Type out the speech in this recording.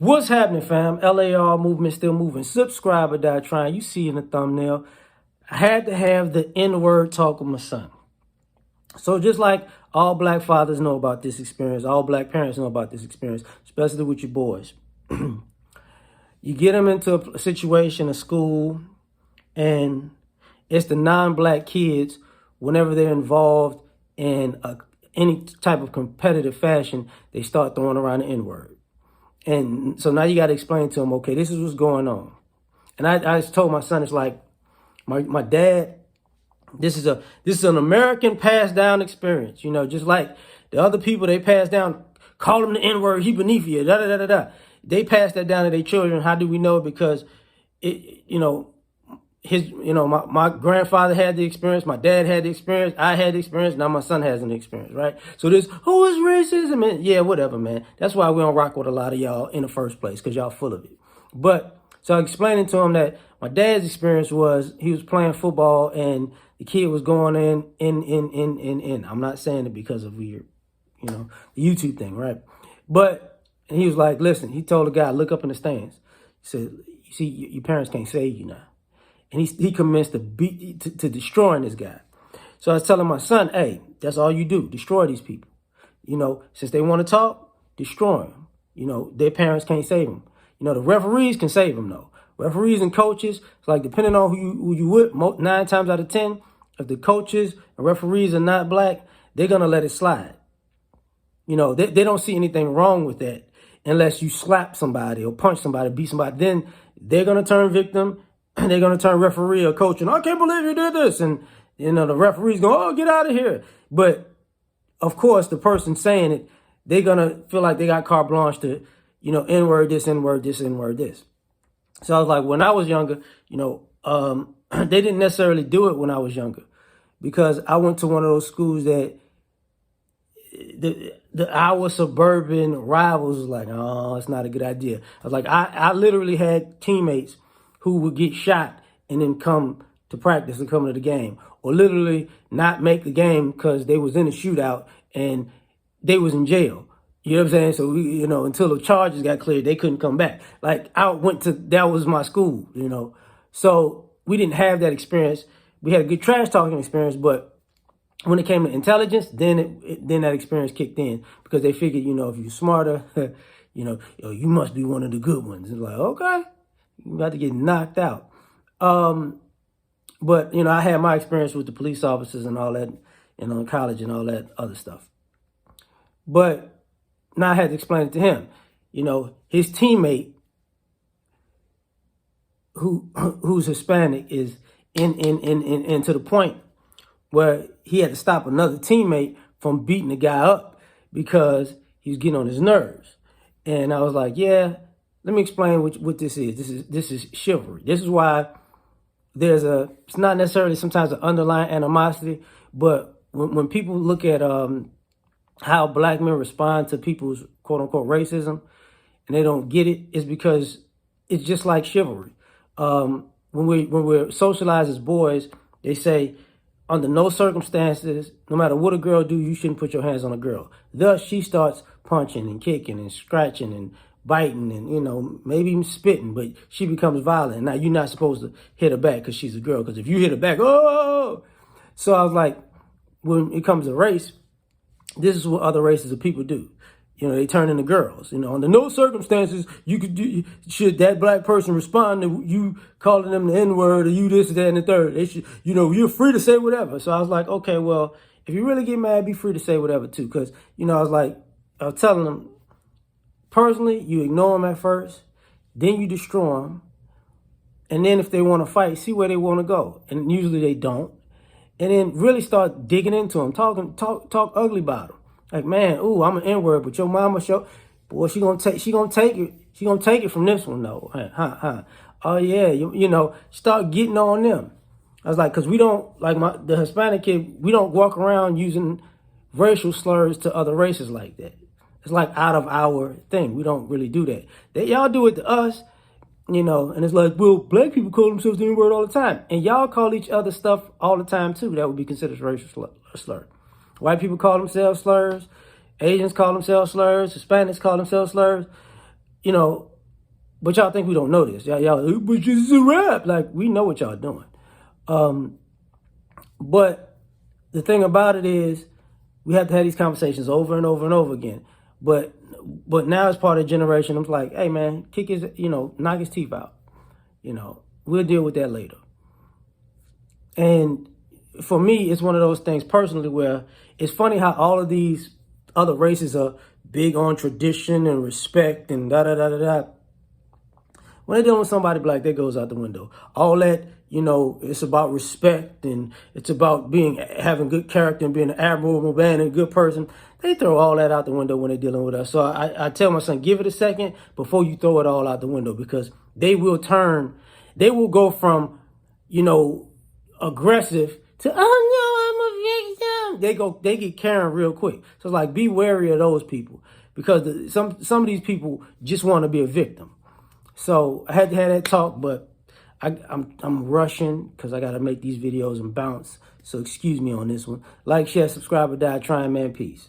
What's happening, fam? L.A.R. movement still moving. Subscribe or die trying. You see in the thumbnail. I had to have the N-word talk with my son. So just like all black fathers know about this experience, all black parents know about this experience, especially with your boys. You get them into a situation, a school, and it's the non-black kids, whenever they're involved in any type of competitive fashion, they start throwing around the N-word. And so now you got to explain to them, okay, this is what's going on. And I just told my son, it's like, my dad, this is an American passed down experience, just like the other people they pass down, call him the N-word, he beneath you, da da da da da. They pass that down to their children. How do we know? Because my grandfather had the experience, my dad had the experience, I had the experience, now my son has an experience, right? So this, who is racism? And yeah, whatever, man. That's why we don't rock with a lot of y'all in the first place, because y'all full of it. But so explaining to him that my dad's experience was he was playing football and the kid was going in. I'm not saying it because of weird, the YouTube thing, right? But and he was like, listen, he told the guy, look up in the stands. He said, you see, your parents can't save you now. And he commenced to destroying this guy. So I was telling my son, hey, that's all you do. Destroy these people. Since they want to talk, destroy them. Their parents can't save them. The referees can save them, though. Referees and coaches, it's like depending on who you with, 9 times out of 10, if the coaches and referees are not black, they're going to let it slide. They don't see anything wrong with that unless you slap somebody or punch somebody, beat somebody. Then they're going to turn victim. They're going to turn referee or coach and I can't believe you did this. And, the referee's going, oh, get out of here. But, of course, the person saying it, they're going to feel like they got carte blanche to, N-word this, N-word this, N-word this. So I was like, when I was younger, they didn't necessarily do it when I was younger because I went to one of those schools that our suburban rivals was like, oh, it's not a good idea. I was like, I literally had teammates who would get shot and then come to practice and come to the game, or literally not make the game because they was in a shootout and they was in jail. You know what I'm saying? So, until the charges got cleared, they couldn't come back. Like, that was my school, So we didn't have that experience. We had a good trash talking experience, but when it came to intelligence, then that experience kicked in because they figured, if you're smarter, you must be one of the good ones. It's like, okay, you're about to get knocked out. But, I had my experience with the police officers and all that, in college and all that other stuff. But now I had to explain it to him. His teammate, who's Hispanic, is in to the point where he had to stop another teammate from beating the guy up because he was getting on his nerves. And I was like, yeah, let me explain what this is. This is chivalry. This is why it's not necessarily sometimes an underlying animosity, but when people look at how black men respond to people's quote unquote racism and they don't get it, it's because it's just like chivalry. When we're socialized as boys, they say, under no circumstances, no matter what a girl do, you shouldn't put your hands on a girl. Thus, she starts punching and kicking and scratching and biting and, maybe even spitting, but she becomes violent. Now, you're not supposed to hit her back because she's a girl, because if you hit her back, oh! So I was like, when it comes to race, this is what other races of people do. They turn into girls. Under no circumstances should that black person respond to you calling them the N-word or you this, that, and the third. They should, you're free to say whatever. So I was like, okay, well, if you really get mad, be free to say whatever too. Because, I was telling them, personally, you ignore them at first, then you destroy them. And then if they want to fight, see where they want to go. And usually they don't. And then really start digging into them, talk ugly about them. Like, man, ooh, I'm an N-word, but your mama boy, she gonna take it. She gonna take it from this one though. Oh yeah, start getting on them. I was like, cause we don't, like the Hispanic kid, we don't walk around using racial slurs to other races like that. It's like out of our thing. We don't really do that. Y'all do it to us. And it's like, well, black people call themselves the N-word all the time. And y'all call each other stuff all the time, too. That would be considered a racial slur. White people call themselves slurs. Asians call themselves slurs. Hispanics call themselves slurs. But y'all think we don't know this. Y'all, but this is a rap. Like, we know what y'all doing. But the thing about it is, we have to have these conversations over and over and over again. But now as part of the generation, I'm like, hey man, kick his, knock his teeth out. We'll deal with that later. And for me, it's one of those things personally where it's funny how all of these other races are big on tradition and respect and da da da da da. When they're dealing with somebody black, that goes out the window. All that, it's about respect and it's about having good character and being an admirable man and a good person. They throw all that out the window when they're dealing with us. So I tell my son, give it a second before you throw it all out the window, because they will go from, aggressive to, oh no, I'm a victim. They get Karen real quick. So it's like, be wary of those people, because some of these people just want to be a victim. So I had to have that talk, but I'm rushing because I got to make these videos and bounce. So excuse me on this one. Like, share, subscribe, or die trying, man. Peace.